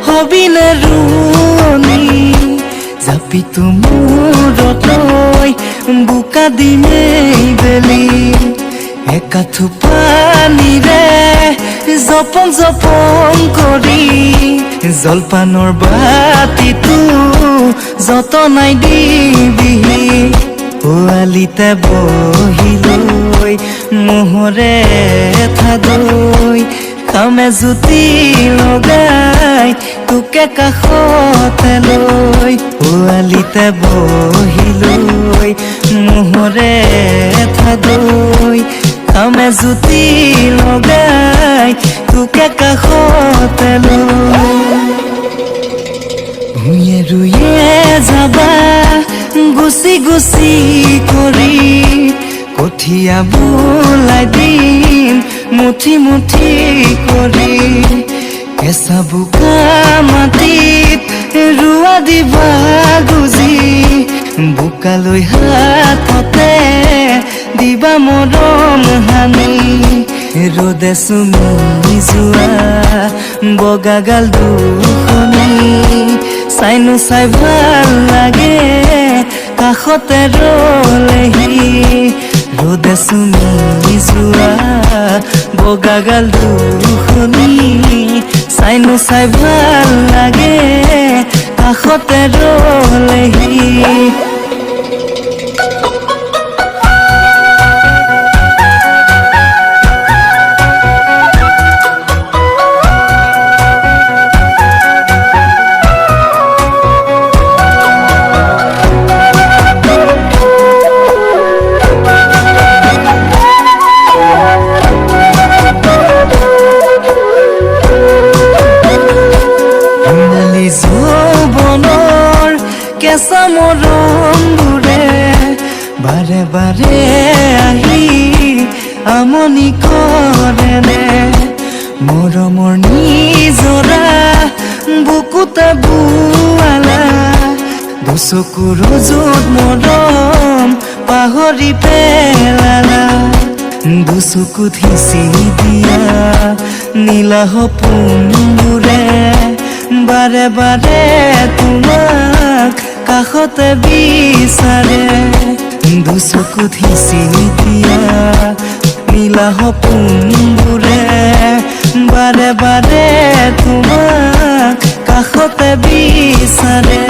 হবিনে ৰুৱনি জাপি তুমূৰতৈ বোকা দিনেই বেলি একাঠু পানীৰে জপং জপং কৰি জলপানৰ বাতিটো যতনাই দিবিহি পোৱালিতে বহি লৈ মোহৰে থাদৈ খামে জুতি লগাই তোকে কাষতে লৈ পোৱালিতে বহি লৈ মোহৰে থাদৈ খামে জুতি লগাই তোকে কাষতে লৈ ভূঞে ৰুয়ে যাবা গুচি গুচি কৰি কঠীয়া বোলাই দিম মুঠি মুঠি কৰি কেঁচা বোকা মাটিত ৰুৱা দিবা গুজি বোকালৈ হাততে দিবা মৰম হানি ৰ'দে চুমি যোৱা বগাগাল দুখনি চাইনো চাই ভাল লাগে কাষতে ৰলেহি ৰ'দে চুমি যোৱা বগাগাল দুখনি চাইনো চাই ভাল লাগে কাষতে ৰলেহি যৌৱনৰ কেঁচা মৰমবোৰে বাৰে বাৰে আহি আমনি কৰেনে মৰমৰ নিজৰা বুকুতে বোৱালা দুচকুৰ য'ত মৰম পাহৰি পেলালা দুচকুত সিঁচি দিয়া নীলা সপোনবোৰে বাৰে বাৰে তোমাক কাষতে বিচাৰে দুচকুত সিঁচি দিয়া নীলা সপোনবোৰে বাৰে বাৰে তোমাক কাষতে বিচাৰে